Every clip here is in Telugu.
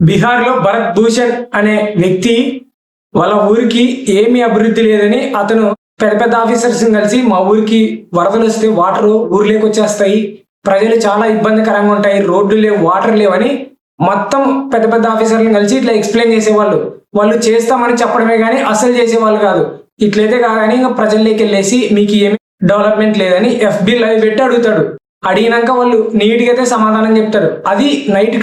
బీహార్లో భరత్ భూషణ్ అనే వ్యక్తి వాళ్ళ ఊరికి ఏమీ అభివృద్ధి లేదని అతను పెద్ద పెద్ద ఆఫీసర్స్ కలిసి మా ఊరికి వరదలు వస్తే వాటర్ ఊర్లోకి వచ్చేస్తాయి, ప్రజలు చాలా ఇబ్బందికరంగా ఉంటాయి, రోడ్లు లేవు, వాటర్ లేవని మొత్తం పెద్ద పెద్ద ఆఫీసర్లను కలిసి ఇట్లా ఎక్స్ప్లెయిన్ చేసేవాళ్ళు. వాళ్ళు చేస్తామని చెప్పడమే కానీ అసలు చేసేవాళ్ళు కాదు. ఇట్లయితే కాదని ఇంకా ప్రజల్లోకి వెళ్ళేసి మీకు ఏమి డెవలప్మెంట్ లేదని ఎఫ్బి లైవ్ పెట్టి అడుగుతాడు. అడిగినాక వాళ్ళు నీట్గా అయితే సమాధానం చెప్తారు. అది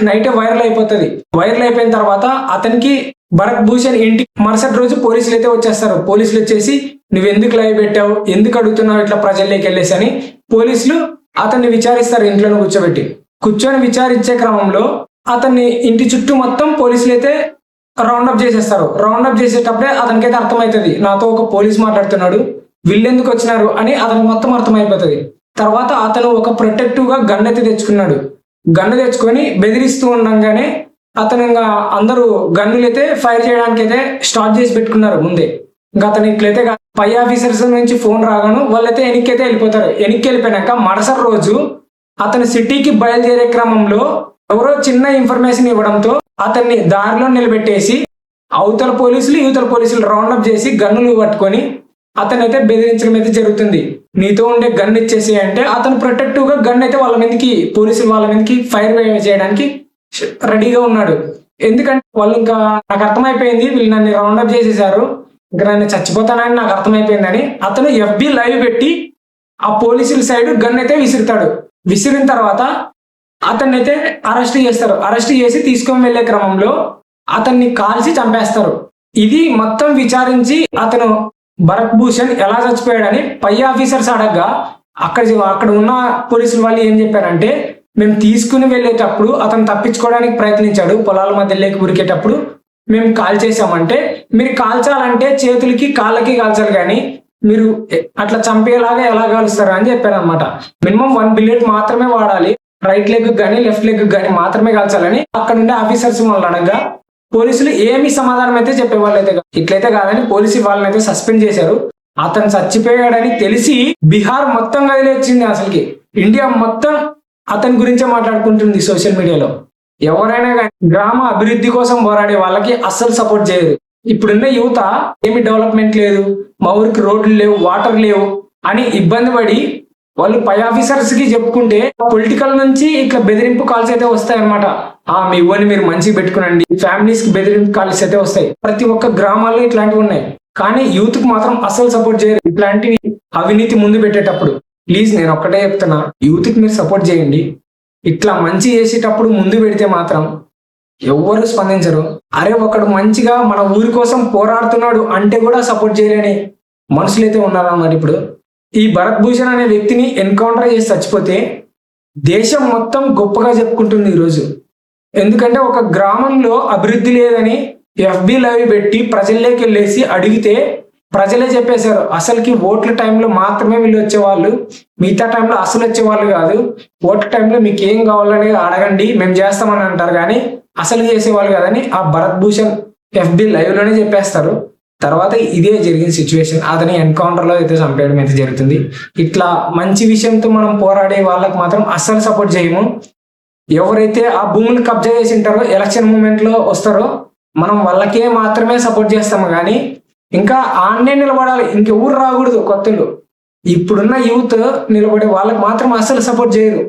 నైటే వైరల్ అయిపోతుంది. వైరల్ అయిపోయిన తర్వాత అతనికి భరత్ భూషణ్ ఇంటికి మరుసటి రోజు పోలీసులు అయితే వచ్చేస్తారు. పోలీసులు వచ్చేసి నువ్వు ఎందుకు లైవ్ పెట్టావు, ఎందుకు అడుగుతున్నావు ఇట్లా ప్రజల్లోకి వెళ్ళేసి అని పోలీసులు అతన్ని విచారిస్తారు. ఇంట్లోనే కూర్చొని విచారించే క్రమంలో అతన్ని ఇంటి చుట్టూ మొత్తం పోలీసులు అయితే రౌండప్ చేసేస్తారు. రౌండప్ చేసేటప్పుడే అతనికైతే అర్థమవుతుంది, నాతో ఒక పోలీస్ మాట్లాడుతున్నాడు, వీళ్ళెందుకు వచ్చినారు అని అతనికి మొత్తం అర్థమైపోతుంది. తర్వాత అతను ఒక ప్రొటెక్టివ్ గా గన్ అయితే తెచ్చుకున్నాడు. గన్ను తెచ్చుకొని బెదిరిస్తూ ఉండగానే అతను ఇంకా అందరూ గన్నులు అయితే ఫైర్ చేయడానికి అయితే స్టార్ట్ చేసి పెట్టుకున్నారు ముందే. ఇంకా అతను ఇట్లయితే పై ఆఫీసర్స్ నుంచి ఫోన్ రాగాను వాళ్ళైతే వెనక్కి అయితే వెళ్ళిపోతారు. వెనక్కి వెళ్ళిపోయినాక మరుసటి రోజు అతను సిటీకి బయలుదేరే క్రమంలో ఎవరో చిన్న ఇన్ఫర్మేషన్ ఇవ్వడంతో అతన్ని దారిలో నిలబెట్టేసి అవతల పోలీసులు యువతల పోలీసులు రౌండప్ చేసి గన్నులు పట్టుకొని అతనైతే బెదిరించడం అయితే జరుగుతుంది. నీతో ఉండే గన్ ఇచ్చేసి అంటే అతను ప్రొటెక్టివ్ గా గన్ అయితే పోలీసులు వాళ్ళ మీదకి ఫైర్ చేయడానికి రెడీగా ఉన్నాడు. ఎందుకంటే వాళ్ళు ఇంకా నాకు అర్థమైపోయింది, వీళ్ళు నన్ను రౌండప్ చేసేసారు, ఇంకా నన్ను చచ్చిపోతానని నాకు అర్థమైపోయిందని అతను ఎఫ్బి లైవ్ పెట్టి ఆ పోలీసుల సైడ్ గన్ అయితే విసురుతాడు. విసిరిన తర్వాత అతన్ని అయితే అరెస్ట్ చేస్తారు. అరెస్ట్ చేసి తీసుకొని వెళ్లే క్రమంలో అతన్ని కాల్చి చంపేస్తారు. ఇది మొత్తం విచారించి అతను భరత్ భూషణ్ ఎలా చచ్చిపోయాడని పై ఆఫీసర్స్ అడగగా అక్కడ ఉన్న పోలీసులు వాళ్ళు ఏం చెప్పారంటే, మేము తీసుకుని వెళ్ళేటప్పుడు అతను తప్పించుకోవడానికి ప్రయత్నించాడు, పొలాల మధ్యలోకి ఉరికేటప్పుడు మేము కాల్ చేసామంటే, మీరు కాల్చాలంటే చేతులకి కాళ్ళకి కాల్చాలి కానీ మీరు అట్లా చంపేలాగా ఎలా కాలుస్తారు అని చెప్పారు అనమాట. మినిమం 1 bullet మాత్రమే వాడాలి, రైట్ లెగ్ కానీ లెఫ్ట్ లెగ్ కానీ మాత్రమే కాల్చాలని అక్కడ ఉండే ఆఫీసర్స్ వాళ్ళు అడగగా పోలీసులు ఏమి సమాధానం అయితే చెప్పేవాళ్ళు అయితే ఇట్లయితే కాదని పోలీసు వాళ్ళని అయితే సస్పెండ్ చేశారు. అతను చచ్చిపోయాడని తెలిసి బీహార్ మొత్తం కదిలి వచ్చింది. అసలుకి ఇండియా మొత్తం అతని గురించే మాట్లాడుకుంటుంది సోషల్ మీడియాలో. ఎవరైనా కానీ గ్రామ అభివృద్ధి కోసం పోరాడే వాళ్ళకి అస్సలు సపోర్ట్ చేయరు. ఇప్పుడున్న యువత ఏమి డెవలప్మెంట్ లేదు, మా ఊరికి రోడ్లు లేవు, వాటర్ లేవు అని ఇబ్బంది పడి వాళ్ళు పై ఆఫీసర్స్ కి చెప్పుకుంటే పొలిటికల్ నుంచి ఇట్లా బెదిరింపు కాల్స్ అయితే వస్తాయి అనమాట. మీ ఊరిని మీరు మంచిగా పెట్టుకునండి, ఫ్యామిలీస్ కి బెదిరింపు కాల్స్ అయితే వస్తాయి. ప్రతి ఒక్క గ్రామాల్లో ఇట్లాంటివి ఉన్నాయి. కానీ యూత్ కు మాత్రం అస్సలు సపోర్ట్ చేయరు ఇట్లాంటివి అవినీతి ముందు పెట్టేటప్పుడు. ప్లీజ్ నేను ఒక్కటే చెప్తున్నా, యూత్ కి మీరు సపోర్ట్ చేయండి. ఇట్లా మంచి చేసేటప్పుడు ముందు పెడితే మాత్రం ఎవ్వరు స్పందించరు. అరే ఒకడు మంచిగా మన ఊరి కోసం పోరాడుతున్నాడు అంటే కూడా సపోర్ట్ చేయలేని మనుషులైతే ఉన్నారన్నమాట. ఇప్పుడు ఈ భరత్ భూషణ్ అనే వ్యక్తిని ఎన్కౌంటర్ చేసి చచ్చిపోతే దేశం మొత్తం గొప్పగా చెప్పుకుంటుంది ఈరోజు. ఎందుకంటే ఒక గ్రామంలో అభివృద్ధి లేదని ఎఫ్బి లైవ్ పెట్టి ప్రజల్లోకి వెళ్ళేసి అడిగితే ప్రజలే చెప్పేశారు, అసలుకి ఓట్ల టైంలో మాత్రమే వీళ్ళు వచ్చేవాళ్ళు, మిగతా టైంలో అసలు వచ్చేవాళ్ళు కాదు, ఓట్ల టైంలో మీకు ఏం కావాలని అడగండి మేము చేస్తామని అంటారు కానీ అసలు చేసేవాళ్ళు కాదని ఆ భరత్ భూషణ్ ఎఫ్బి లైవ్ లోనే చెప్పేస్తారు. తర్వాత ఇదే జరిగిన సిచ్యువేషన్, అతని ఎన్కౌంటర్ లో అయితే చంపేయడం అయితే జరుగుతుంది. ఇట్లా మంచి విషయంతో మనం పోరాడే వాళ్ళకి మాత్రం అస్సలు సపోర్ట్ చేయము. ఎవరైతే ఆ భూములు కబ్జా చేసి ఉంటారో ఎలక్షన్ మూమెంట్ లో వస్తారో మనం వాళ్ళకే మాత్రమే సపోర్ట్ చేస్తాము కానీ ఇంకా ఆన్నే నిలబడాలి, ఇంకెవరు రాకూడదు కొత్తలు. ఇప్పుడున్న యూత్ నిలబడే వాళ్ళకి మాత్రం అస్సలు సపోర్ట్ చేయరు.